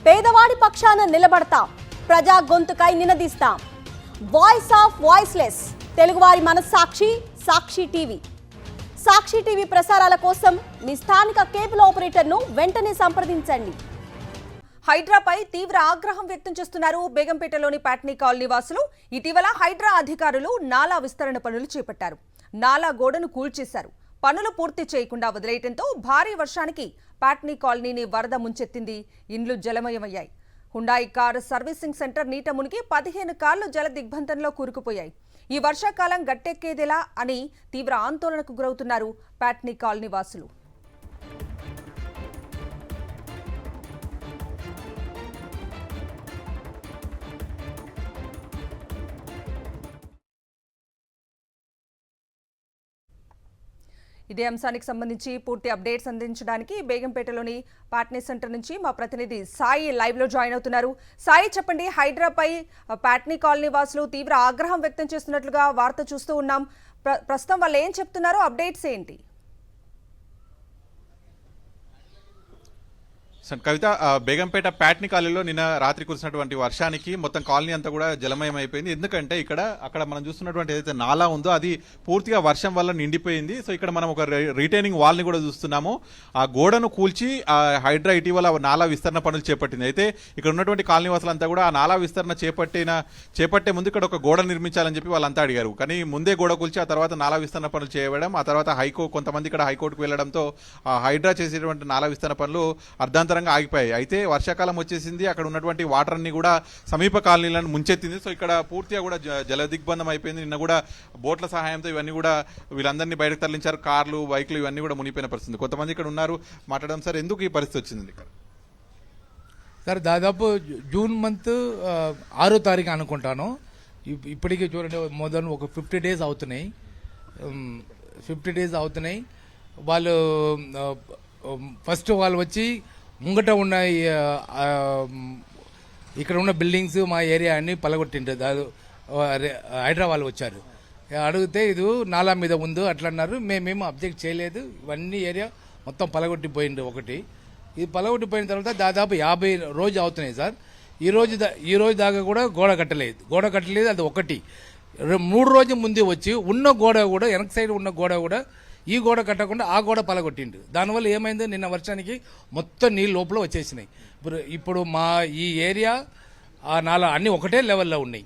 పేదవాడి పక్షాన నిలబడతాం, ప్రజా గొంతుకై నినదిస్తాం. వాయిస్ ఆఫ్ వాయిస్లెస్, తెలుగువారి మనస్సాక్షి సాక్షి టీవీ. సాక్షి టీవీ ప్రసారాల కోసం మీ స్థానిక కేబుల్ ఆపరేటర్ను వెంటనే సంప్రదించండి. హైడ్రాపై తీవ్ర ఆగ్రహం వ్యక్తం చేస్తున్నారు బేగంపేటలోని ప్యాట్నీ కాలనీ వాసులు. ఇటీవల హైడ్రా అధికారులు నాలా విస్తరణ పనులు చేపట్టారు. నాలా గోడను కూల్చేశారు. పనులు పూర్తి చేయకుండా వదిలేయడంతో భారీ వర్షానికి ప్యాట్నీ కాలనీని వరద ముంచెత్తింది. ఇండ్లు జలమయమయ్యాయి. హుండాయి కారు సర్వీసింగ్ సెంటర్ నీట మునిగి 15 కార్లు జల దిగ్బంధంలో కూరుకుపోయాయి. ఈ వర్షాకాలం గట్టెక్కేదేలా అని తీవ్ర ఆందోళనకు గురవుతున్నారు ప్యాట్నీ కాలనీ వాసులు. ఇదే అంశానికి సంబంధించి పూర్తి అప్డేట్స్ అందించడానికి బేగంపేటలోని ప్యాట్నీ సెంటర్ నుంచి మా ప్రతినిధి సాయి లైవ్ లో జాయిన్ అవుతున్నారు. సాయి, చెప్పండి, హైడ్రాపై ప్యాట్నీ కాలనీ వాసులు తీవ్ర ఆగ్రహం వ్యక్తం చేస్తున్నట్లుగా వార్త చూస్తూ ఉన్నాం. ప్రస్తుతం వాళ్ళు ఏం చెప్తున్నారో అప్డేట్స్ ఏంటి? కవిత, బేగంపేట ప్యాట్నీ కాలనీలో నిన్న రాత్రి కురిసినటువంటి వర్షానికి మొత్తం కాలనీ అంతా కూడా జలమయం అయిపోయింది. ఎందుకంటే అక్కడ మనం చూస్తున్నటువంటి ఏదైతే నాలా ఉందో అది పూర్తిగా వర్షం వల్ల నిండిపోయింది. సో ఇక్కడ మనం ఒక రిటైనింగ్ వాల్ని కూడా చూస్తున్నాము. ఆ గోడను కూల్చి ఆ హైడ్రా ఇటీవల నాలా విస్తరణ పనులు చేపట్టింది. అయితే ఇక్కడ ఉన్నటువంటి కాలనీ వాసులంతా కూడా ఆ నాలా విస్తరణ చేపట్టే ముందు ఇక్కడ ఒక గోడ నిర్మించాలని చెప్పి వాళ్ళంతా అడిగారు. కానీ ముందే గోడ కూల్చి ఆ తర్వాత నాలా విస్తరణ పనులు చేయడం, ఆ తర్వాత కొంతమంది ఇక్కడ హైకోర్టుకు వెళ్లడంతో ఆ హైడ్రా చేసేటువంటి నాలా విస్తరణ పనులు అర్ధాంతరంగా ఆగిపోయాయి. అయితే వర్షాకాలం వచ్చేసింది. అక్కడ ఉన్నటువంటి వాటర్ అన్ని కూడా సమీప కాలనీలను ముంచెత్తింది. సో ఇక్కడ పూర్తిగా కూడా జల దిగ్బంధం అయిపోయింది. నిన్న కూడా బోట్ల సహాయంతో ఇవన్నీ కూడా వీళ్ళందరినీ బయటకు తరలించారు. కార్లు, బైక్లు ఇవన్నీ కూడా మునిగిపోయిన పరిస్థితి. కొంతమంది ఇక్కడ ఉన్నారు, మాట్లాడడం. సార్, ఎందుకు ఈ పరిస్థితి వచ్చింది ఇక్కడ? సార్, దాదాపు జూన్ మంత్ 6వ తారీఖు అనుకుంటాను. ఇప్పటికీ చూడండి, మొదలు ఒక 50 డేస్ అవుతున్నాయి. 50 డేస్ అవుతున్నాయి. వాళ్ళు ఫస్ట్ వాళ్ళు వచ్చి ముంగట ఉన్న ఇక్కడ ఉన్న బిల్డింగ్స్ మా ఏరియా అన్ని పలగొట్టింటారు. హైదరాబాద్ వచ్చారు, అడిగితే ఇది నాలా మీద ఉంది అట్లా అన్నారు. మేమేమో అబ్జెక్ట్ చేయలేదు. ఇవన్నీ ఏరియా మొత్తం పలగొట్టిపోయింది. ఒకటి ఇది పలగొట్టిపోయిన తర్వాత దాదాపు 50 రోజు అవుతున్నాయి సార్. ఈ రోజు దాకా కూడా గోడ కట్టలేదు. అది ఒకటి. 3 రోజుల ముందే వచ్చి ఉన్న గోడ కూడా వెనక సైడ్ ఉన్న గోడ కూడా ఈ గోడ కట్టకుండా ఆ గోడ పలగొట్టిండు. దానివల్ల ఏమైంది, నిన్న వర్షానికి మొత్తం నీళ్ళు లోపల వచ్చేసినాయి. ఇప్పుడు మా ఈ ఏరియా ఆ నాలా అన్నీ ఒకటే లెవెల్లో ఉన్నాయి.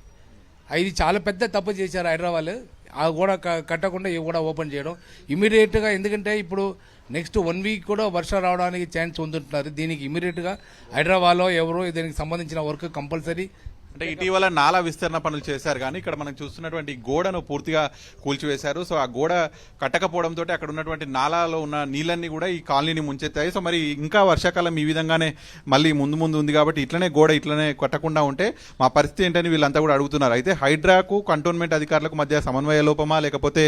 ఇది చాలా పెద్ద తప్పు చేశారు హైదరాబాద్. ఆ గోడ కట్టకుండా ఈ గోడ ఓపెన్ చేయడం ఇమీడియట్గా. ఎందుకంటే ఇప్పుడు నెక్స్ట్ 1 వీక్ కూడా వర్షం రావడానికి ఛాన్స్ ఉంటుంటున్నారు. దీనికి ఇమీడియట్గా హైదరాబాద్లో ఎవరో దీనికి సంబంధించిన వర్క్ కంపల్సరీ. అంటే ఇటీవల నాలా విస్తరణ పనులు చేశారు, కానీ ఇక్కడ మనం చూస్తున్నటువంటి గోడను పూర్తిగా కూల్చివేశారు. సో ఆ గోడ కట్టకపోవడంతో అక్కడ ఉన్నటువంటి నాలాలో ఉన్న నీళ్ళన్నీ కూడా ఈ కాలనీని ముంచెత్తాయి. సో మరి ఇంకా వర్షాకాలం ఈ విధంగానే మళ్ళీ ముందు ఉంది కాబట్టి ఇట్లనే కట్టకుండా ఉంటే మా పరిస్థితి ఏంటని వీళ్ళంతా కూడా అడుగుతున్నారు. అయితే హైడ్రాకు కంటోన్మెంట్ అధికారులకు మధ్య సమన్వయ లోపమా, లేకపోతే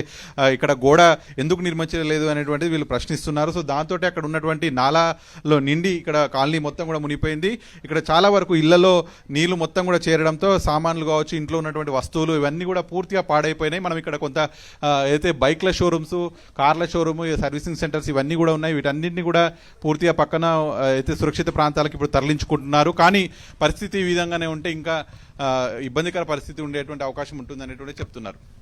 ఇక్కడ గోడ ఎందుకు నిర్మించలేదు అనేటువంటిది వీళ్ళు ప్రశ్నిస్తున్నారు. సో దాంతో అక్కడ ఉన్నటువంటి నాలాలో నిండి ఇక్కడ కాలనీ మొత్తం కూడా మునిగిపోయింది. ఇక్కడ చాలా వరకు ఇళ్లలో నీళ్లు మొత్తం కూడా చేరడంతో సామాన్లు కావచ్చు, ఇంట్లో ఉన్నటువంటి వస్తువులు ఇవన్నీ కూడా పూర్తిగా పాడైపోయినాయి. మనం ఇక్కడ కొంత అయితే బైక్ల షోరూమ్స్, కార్ల షోరూమ్, సర్వీసింగ్ సెంటర్స్ ఇవన్నీ కూడా ఉన్నాయి. వీటన్నింటినీ కూడా పూర్తిగా పక్కన అయితే సురక్షిత ప్రాంతాలకు ఇప్పుడు తరలించుకుంటున్నారు. కానీ పరిస్థితి ఈ విధంగానే ఉంటే ఇంకా ఇబ్బందికర పరిస్థితి ఉండేటువంటి అవకాశం ఉంటుంది అనేటువంటి చెప్తున్నారు.